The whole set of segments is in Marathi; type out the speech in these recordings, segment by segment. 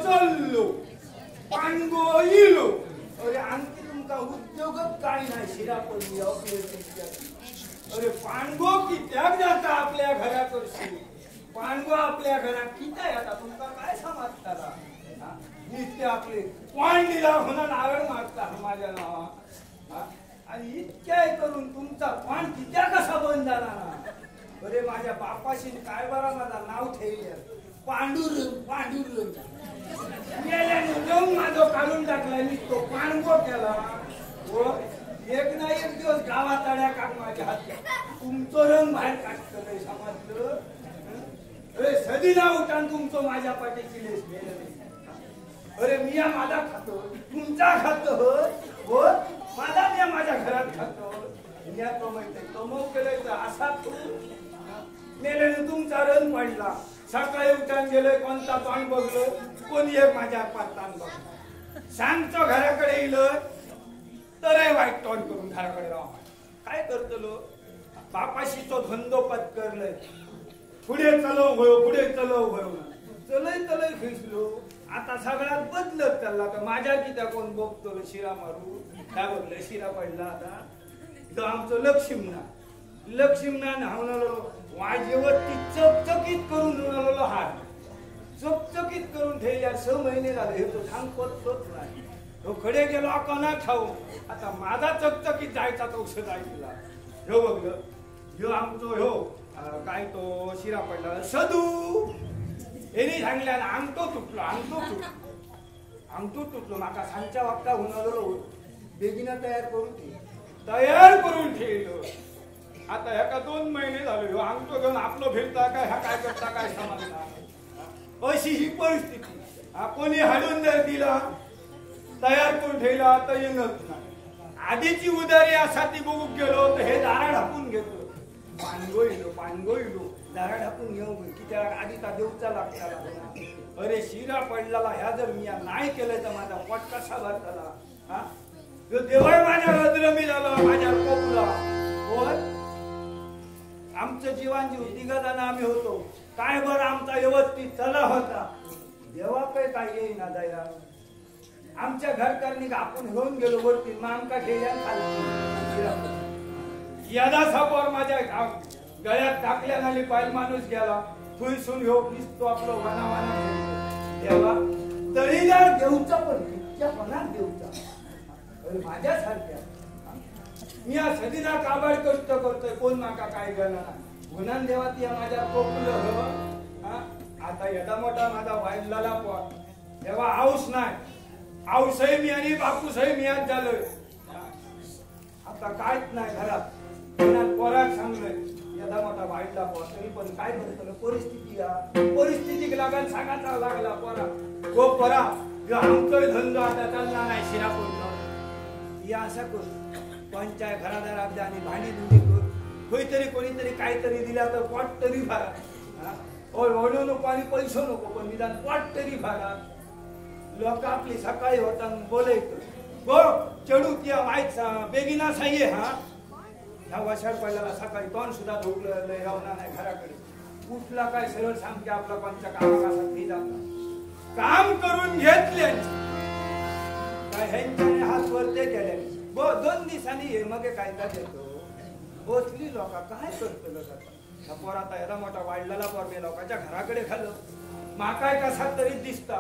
चल्लो पांडगो इलो अरे आणखी तुमका उद्योगच काय नाही शिरा पडली अरे पांडगो कित्याक जाता आपल्या घराकडशी पांडगो आपल्या घरात किती आता तुमका काय समजताला नित्य आपले पांडीला म्हणून आवड मागता माझ्या नावा आणि इतक्या करून तुमचा पान कित्या कसा बंद झाला ना अरे माझ्या बापाशी काय बरा माझा नाव ठेवले पांडुरंग पांडुरंग माझं काढून टाकला मी तो पांडगो केला व एक ना एक दिवस गावात आड्या काढ माझ्या हात तुमचं रंग बाहेर काढतं समजलं अरे सदीला उठान तुमचं माझ्या पाठीची लेस गेलं नाही अरे मिया माझा खातो तुमचा खातो हो माझा मिया माझ्या घरात खातो मिया कमवते कमव केलंय तर असा तू मेल्याने तुमचा रंग पडला सकाळी उठान गेलोय कोणता तोंड बघलं कोणी एक माझ्या पातान बघ सांगतो घराकडे येईल तर वाईट तोंड करून घराकडे राहा काय करतलो बापाशी तो धंदो पत्करलंय पुढे चलव भयो पुढे चलव भयो चलय चलय खिचलो आता सगळ्यात बदलत चालला तर माझ्या कित्या कोण बघतो शिरा मारू काय बघलं शिरा पडला आता तो आमचं लक्ष्मीना न्हावणारो वाजेवरती चकचकीत करून उन्हाळलो हात चकचकीत करून ठेवल्या 6 महिने झाले हे तो सांगत नाही तो खडे गेलो कोणा खाऊ आता माझा चकचकीत जायचा तो औषध ऐकला ह्यो बघलं ह्यो आमचो ह्यो काय तो शिरा पडला सदू एनी सांगल्यान अंगठो तुटलो माका सांच्या वागता होणारो बेगिना तयार करून ठेवलो आता ह्याका 2 महिने झाले ह्यो अंगठो घेऊन आपलो फिरता काय ह्या काय करता काय समजणार अशी ही परिस्थिती कोणी हाडून जर दिला तयार करून ठेवला आता येणच नाही आधीची उदारी असा ती बघू गेलो तर हे दारा ढापून घेतो पानगो इलो दारा ढापून घेऊ की त्याला आधी त्या देऊचा लागता अरे शिरा पडला ह्या जर मी नाही केलं तर माझा पोट कसा भरताला हा देवाय माझ्या रद्रमी झाला माझ्या कोपला आमचं जीवन जीव 3 जण आम्ही होतो काय बरं आमचा व्यवस्थित चला होता देवा काय येईना दया आमच्या घरकारणी आपण घेऊन गेलो वरती मामका ठेवल्या यादा सापोर माझ्या गळ्यात टाकल्या नाली पायल माणूस गेला फुलसून घेऊ दिसतो आपलं वनावाना देवा तळीदार देऊचा पण इतक्या मनात देऊचा माझ्यासारख्या मी या सदीला काबाड कष्ट करतोय कोण माका काय गणना गुणान देवा ती माझ्या कोपलं आता एवढा मोठा माझा वाईलाला पण तेव्हा आऊस नाही आऊसही मी आणि बापूसही मी आज झालोय आता काहीच नाही घरात पोराक सांगलोय एवढा मोठा वाईटला पण तरी पण काय करतो परिस्थिती लागल सांगायचा लागला पोरा आमचोय धंदो आता चालला नाही शिरा पडलं या असा करू पंचाय घरादारात आणि भांडी धुंडी करून खंयतरी कोणीतरी काहीतरी दिला तर पोट तरी भरा ओढू नको आणि पैसो नको पण निदान पोट तरी भरा लोक आपली सकाळी होता बोलायचं गो चढू किंवा माहीत बेगिना साये ह्या वशाड पडल्याला सकाळी तोंड सुद्धा धुकलं लय रावना नाही घराकडे उठला काय सरळ सांगते आपला पंचा कामासाठी जाता काम करून घेतले काय ह्यांच्याने हात वरते केले 2 दिवसांनी हे मग काय देतो बसली लोक काय करतो लोक पोराता एवढा मोठा वाढलेला पोर मी लोकांच्या घराकडे खाल्लं माकाय कसा तरी दिसता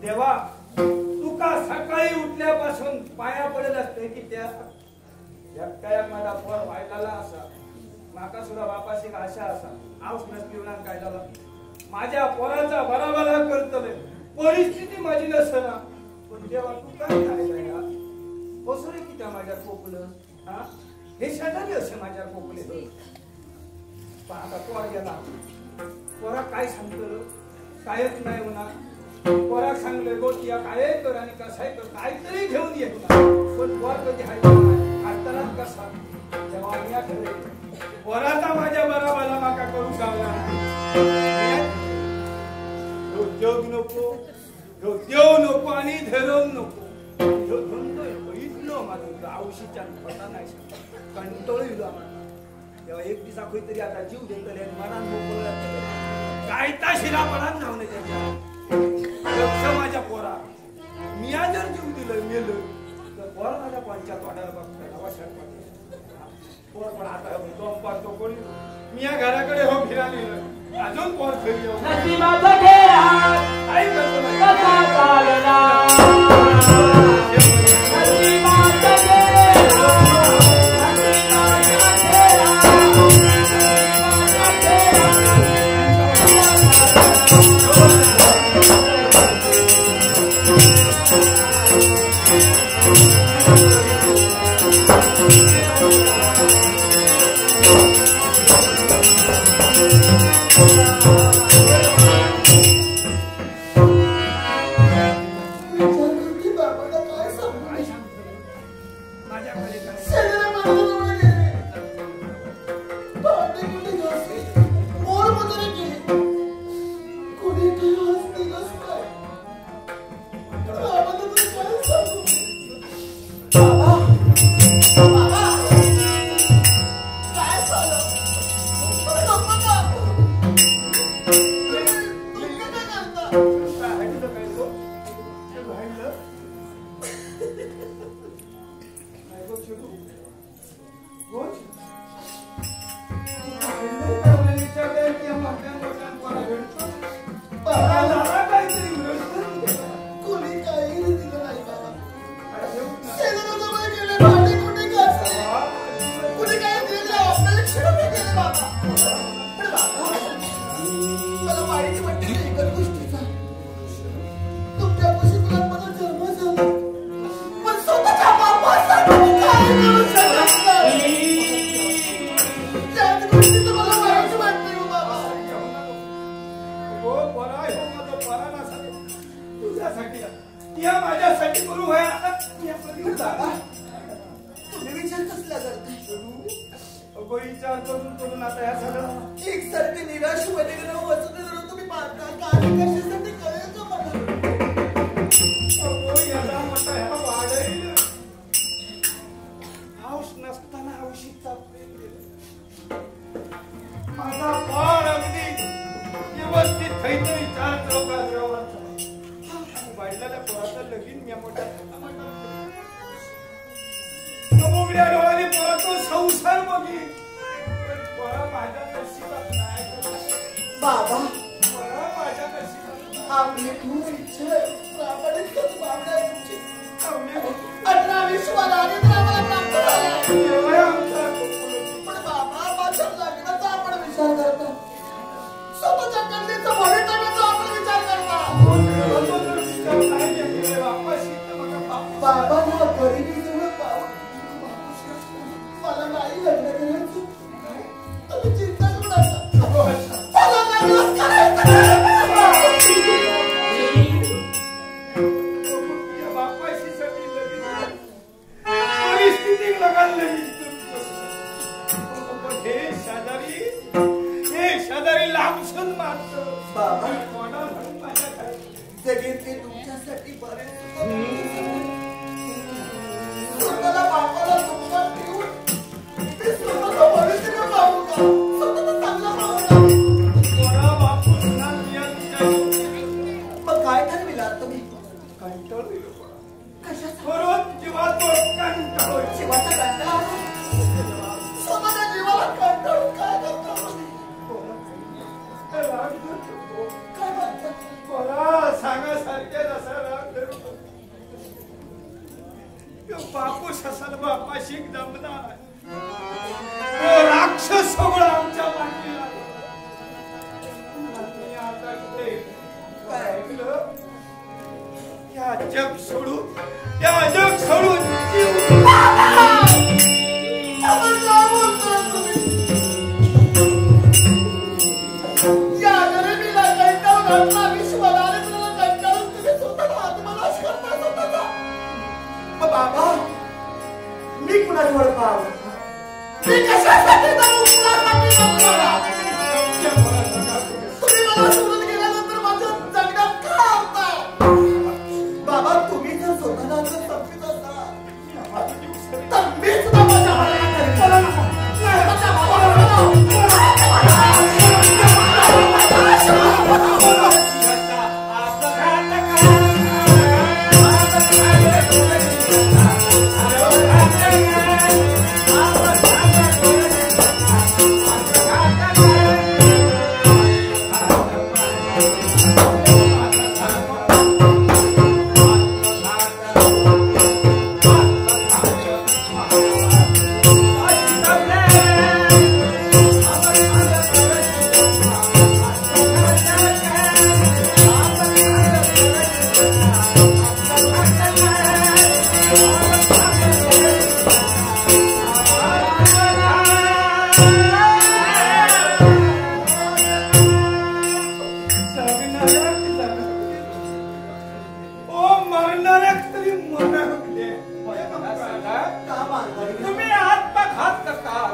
देवा तुका सकाळी उठल्यापासून पाया पडत असते की त्या काय माझा पोर वाढलेला असा माका सुद्धा बापाशी आशा असा आऊस नसली काय झाला माझ्या पोराचा बराबरा करतोय परिस्थिती माझी नसना पण देवा तू काय खायला बसुरे की त्या माझ्या कोपलं हे शेजारी असे माझ्या कोपले पण आता पोर गेला पोरा काय सांगतो कायच नाही म्हणा पोराक सांगलं गोटिया काय कर आणि कसाय कर काहीतरी घेऊन ये पण पोर कधी हाताला कसा जेव्हा मी ठरले पोराचा माझ्या बराबरा माका करू गावला उद्योग नको देव नको आणि धरून नको माझं औषधच्या पता नाही कंटोळीलो तेव्हा एक दिवसा खंयतरी आता जीव देतले मनान मोकळं काय ता शिरा पडान जाऊ नये त्याच्या दिलं मेलं तर पोर माझ्या पंचायत वाटायला बघतो पोर पण आता दोन पाहतो कोणी मी या घराकडे हो फिरायला अजून पोर घरी येऊ नशिबाचा खेळ आई करतो कसा चालला नशिबाचा तुम्ही आत्मघात करतात,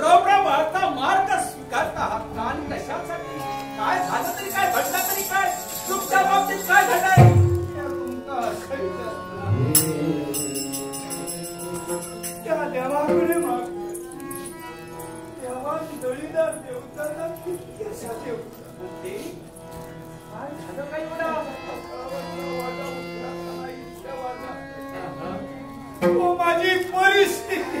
रौरवाचा मार्ग स्वीकारता आहात आणि कशासाठी? काय झालं तरी काय, घडलं तरी काय, तुमच्या बाबतीत काय घडलंय? त्या देवाकडे माग, तेव्हा दळीदार देवताला किती काय झालं काय एवढं? माझी परिस्थिती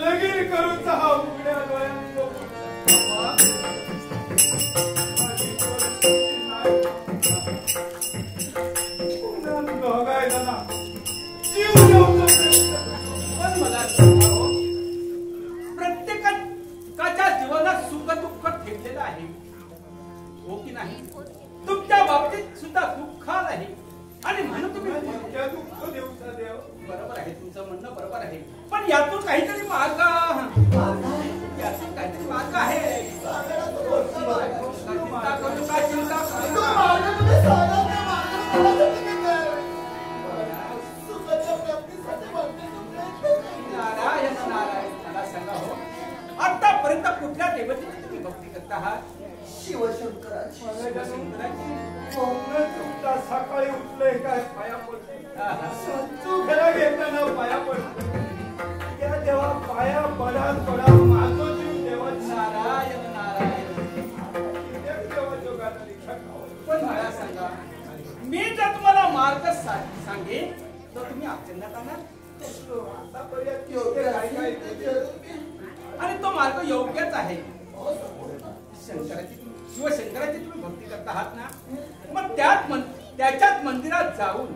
लगीन करूचा हा उघड्या डोळ्यांत दोघाय जणा पण मला सांगा, प्रत्येकाच्या जीवनात सुख दुःख ठेवलेलं आहे, हो की नाही? तुमच्या बाबतीत सुद्धा दुःख आहे आणि म्हणून तुम्ही दुःख देऊचा देव. बरोबर आहे, तुमचं म्हणणं बरोबर आहे, पण यातून काहीतरी मार्ग, यातून काहीतरी मार्ग आहे. चिंता करू नका, चिंता करू नका. नारायण नारायण. मला सांगा हो, आतापर्यंत कुठल्या देवतेची तुम्ही भक्ती करता आहात? शिवशंकराची. सकाळी उठले काय पाया पडते, संचू घरा घेताना पाया पडते. त्या देवा पाया पडाल पडा माझो जीव देवाची. नारायण नारायण. देवाच्या गाता रिक्षा खावं. पण मला सांगा, मी जर तुम्हाला मार्ग सांगेन तर तुम्ही आचरणात आणणार? आतापर्यंत योग्य काय काय आणि तो मार्ग योग्यच आहे. शंकराची, शिवशंकराची तुम्ही भक्ती करता आहात ना, मग त्याच्याच मंदिरात जाऊन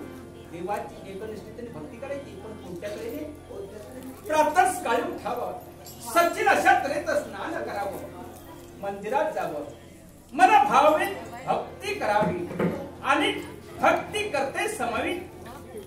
देवाची एकनिष्ठतेने भक्ती करायची. पण कोणत्या तऱ्हेने? प्रातः सकाळी उठावं, सचिन अशा तऱ्हेचं स्नान करावं, मंदिरात जावं, मला भावे भक्ती करावी आणि भक्ती करते समवी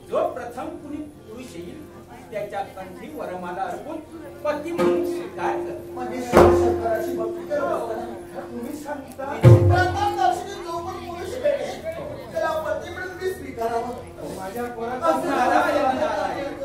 जो प्रथम कुणी पुरुष येईल त्याच्या कंठी वरमाला अर्पून पती म्हणून स्वीकार कर. म्हणजे शिवशंकराची भक्ती करत तुम्ही सांगता प्रथम दर्शनी जो पण पुरुष भेटेल त्याला पती म्हणून स्वीकारावं. माझ्या पोराचा नारायण नारायण.